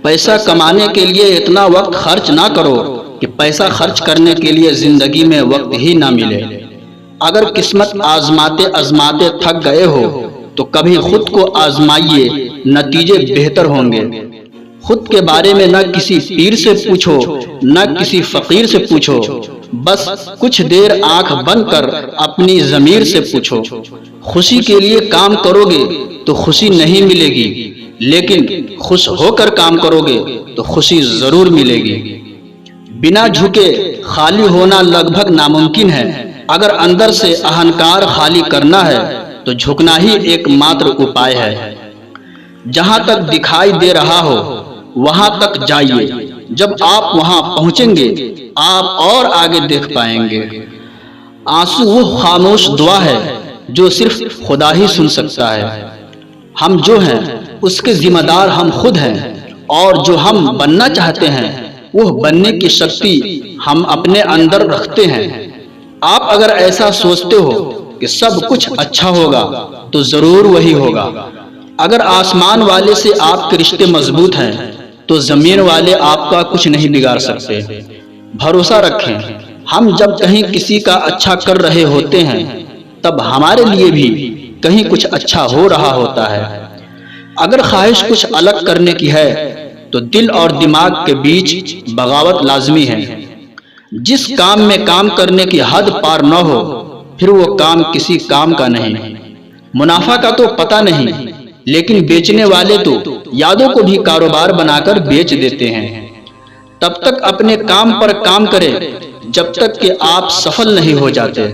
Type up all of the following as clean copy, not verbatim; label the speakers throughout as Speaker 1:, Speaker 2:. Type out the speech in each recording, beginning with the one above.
Speaker 1: پیسہ کمانے کے لیے اتنا وقت خرچ نہ کرو کہ پیسہ خرچ کرنے کے لیے زندگی میں وقت ہی نہ ملے۔ اگر قسمت آزماتے آزماتے تھک گئے ہو تو کبھی خود کو آزمائیے، نتیجے بہتر ہوں گے۔ خود کے بارے میں نہ کسی پیر سے پوچھو نہ کسی فقیر سے پوچھو، بس کچھ دیر آنکھ بند کر اپنی ضمیر سے پوچھو۔ خوشی کے لیے کام کرو گے تو خوشی نہیں ملے گی، لیکن خوش ہو کر کام کرو گے تو خوشی ضرور ملے گی۔ بنا جھکے خالی ہونا لگ بھگ ناممکن ہے۔ اگر اندر سے اہنکار خالی کرنا ہے تو جھکنا ہی ایک ماتر اپائے ہے۔ جہاں تک دکھائی دے رہا ہو وہاں تک جائیے، جب آپ وہاں پہنچیں گے آپ اور آگے دیکھ پائیں گے۔ آنسو وہ خاموش دعا ہے جو صرف خدا ہی سن سکتا ہے۔ ہم جو ہیں اس کے ذمہ دار ہم خود ہیں، اور جو ہم بننا چاہتے ہیں وہ بننے کی شکتی ہم اپنے اندر رکھتے ہیں۔ آپ اگر ایسا سوچتے ہو کہ سب کچھ اچھا ہوگا تو ضرور وہی ہوگا۔ اگر آسمان والے سے آپ کے رشتے مضبوط ہیں تو زمین والے آپ کا کچھ نہیں بگاڑ سکتے۔ بھروسہ رکھیں، ہم جب کہیں کسی کا اچھا کر رہے ہوتے ہیں تب ہمارے لیے بھی کہیں کچھ اچھا ہو رہا ہوتا ہے۔ اگر خواہش کچھ الگ کرنے کی ہے تو دل اور دماغ کے بیچ بغاوت لازمی ہے۔ جس کام میں کام کرنے کی حد پار نہ ہو پھر وہ کام کسی کام کا نہیں۔ منافع کا تو پتہ نہیں، لیکن بیچنے والے تو یادوں کو بھی کاروبار بنا کر بیچ دیتے ہیں۔ تب تک اپنے کام پر کام کریں جب تک کہ آپ سفل نہیں ہو جاتے۔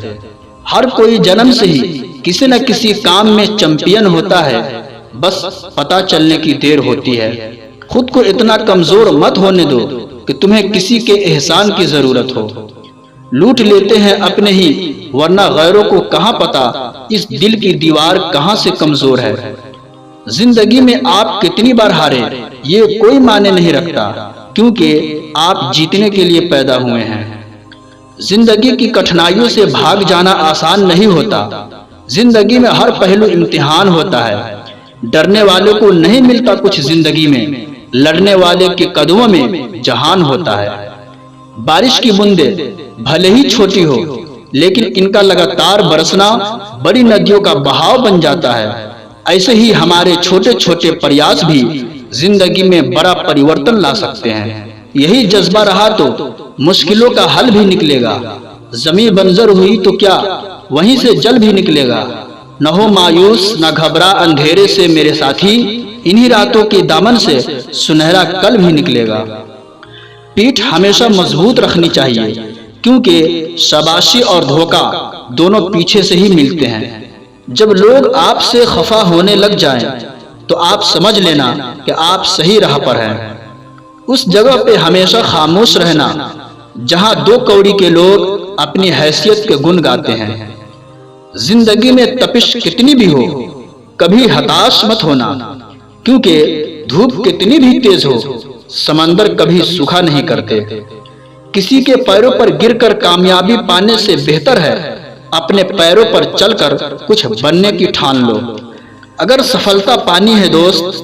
Speaker 1: ہر کوئی جنم سے ہی کسی نہ کسی کام میں چمپئن ہوتا ہے، بس پتہ چلنے کی دیر ہوتی ہے۔ خود کو اتنا کمزور مت ہونے دو کہ تمہیں کسی کے احسان کی ضرورت ہو۔ لوٹ لیتے ہیں اپنے ہی، ورنہ غیروں کو کہاں پتہ اس دل کی دیوار کہاں سے کمزور ہے۔ زندگی میں آپ کتنی بار ہارے یہ کوئی معنی نہیں رکھتا، کیونکہ آپ جیتنے کے لیے پیدا ہوئے ہیں۔ زندگی کی کٹھنائیوں سے بھاگ جانا آسان نہیں ہوتا۔ زندگی میں ہر پہلو امتحان ہوتا ہے۔ ڈرنے والوں کو نہیں ملتا کچھ زندگی میں، لڑنے والے کے قدموں میں جہان ہوتا ہے۔ بارش کی بوندیں بھلے ہی چھوٹی ہو لیکن ان کا لگاتار برسنا بڑی ندیوں کا بہاؤ بن جاتا ہے۔ ایسے ہی ہمارے چھوٹے چھوٹے پریاس بھی زندگی میں بڑا پریورتن لا سکتے ہیں۔ یہی جذبہ رہا تو مشکلوں کا حل بھی نکلے گا۔ زمین بنجر ہوئی تو کیا وہیں سے جل بھی نکلے گا۔ نہ ہو مایوس نہ گھبرا اندھیرے سے میرے ساتھی، انہی راتوں کے دامن سے سنہرا کل بھی نکلے گا۔ پیٹھ ہمیشہ مضبوط رکھنی چاہیے، کیونکہ شاباشی اور دھوکہ دونوں پیچھے سے ہی ملتے ہیں۔ جب لوگ آپ سے خفا ہونے لگ جائیں تو آپ سمجھ لینا کہ آپ صحیح راہ پر ہیں۔ اس جگہ پہ ہمیشہ خاموش رہنا جہاں دو کوڑی کے لوگ اپنی حیثیت کے گن گاتے ہیں۔ زندگی میں تپش کتنی بھی ہو کبھی ہتاش مت ہونا، کیونکہ دھوپ کتنی بھی تیز ہو سمندر کبھی سوکھا نہیں کرتے۔ کسی کے پیروں پر گر کر کامیابی پانے سے بہتر ہے اپنے پیروں پر چل کر کچھ بننے کی ٹھان لو۔ اگر سفلتا پانی ہے دوست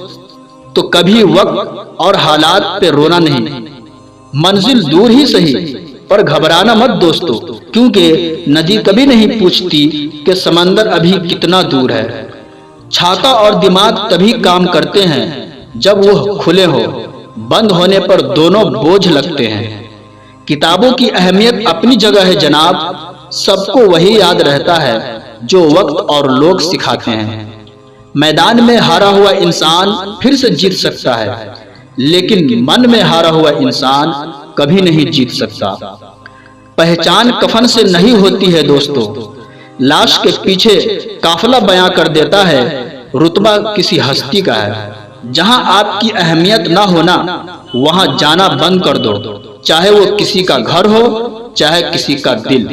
Speaker 1: تو کبھی وقت اور حالات پہ رونا نہیں۔ منزل دور ہی سہی پر گھبرانا مت دوستو، کیونکہ ندی کبھی نہیں پوچھتی کہ سمندر ابھی کتنا دور ہے۔ چھاتا اور دماغ تبھی کام کرتے ہیں جب وہ کھلے ہو، بند ہونے پر دونوں بوجھ لگتے ہیں۔ کتابوں کی اہمیت اپنی جگہ ہے جناب، سب کو وہی یاد رہتا ہے جو وقت اور لوگ سکھاتے ہیں۔ میدان میں ہارا ہوا انسان پھر سے جیت سکتا ہے، لیکن من میں ہارا ہوا انسان کبھی نہیں جیت سکتا۔ پہچان کفن سے نہیں ہوتی ہے دوستو، لاش کے پیچھے قافلہ بیان کر دیتا ہے رتبہ کسی ہستی کا ہے۔ جہاں آپ کی اہمیت نہ ہونا وہاں جانا بند کر دو، چاہے وہ کسی کا گھر ہو چاہے کسی کا دل۔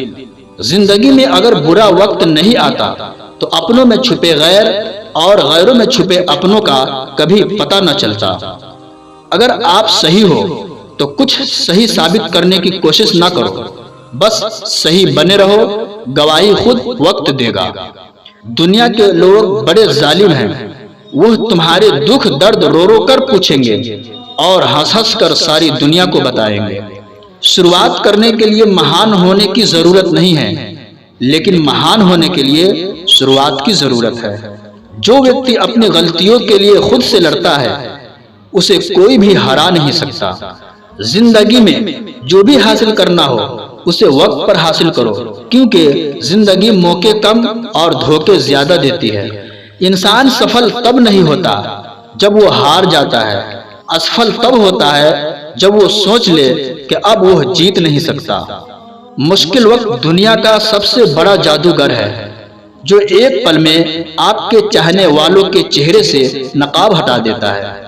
Speaker 1: زندگی میں اگر برا وقت نہیں آتا تو اپنوں میں چھپے غیر اور غیروں میں چھپے اپنوں کا کبھی پتہ نہ چلتا۔ اگر آپ صحیح ہو تو کچھ صحیح ثابت کرنے کی کوشش نہ کرو، بس صحیح بنے رہو، گواہی خود وقت دے گا۔ دنیا کے لوگ بڑے ظالم ہیں، وہ تمہارے دکھ درد رو رو کر پوچھیں گے اور ہنس ہنس کر ساری دنیا کو بتائیں گے۔ شروعات کرنے کے لیے مہان ہونے کی ضرورت نہیں ہے، لیکن مہان ہونے کے لیے شروعات کی ضرورت ہے۔ جو ویکتی اپنی غلطیوں کے لیے خود سے لڑتا ہے اسے کوئی بھی ہرا نہیں سکتا۔ زندگی میں جو بھی حاصل کرنا ہو اسے وقت پر حاصل کرو، کیونکہ زندگی موقع کم اور دھوکے زیادہ دیتی ہے۔ انسان سفل تب نہیں ہوتا جب وہ ہار جاتا ہے، اسفل تب ہوتا ہے جب وہ سوچ لے کہ اب وہ جیت نہیں سکتا۔ مشکل وقت دنیا کا سب سے بڑا جادوگر ہے، جو ایک پل میں آپ کے چاہنے والوں کے چہرے سے نقاب ہٹا دیتا ہے۔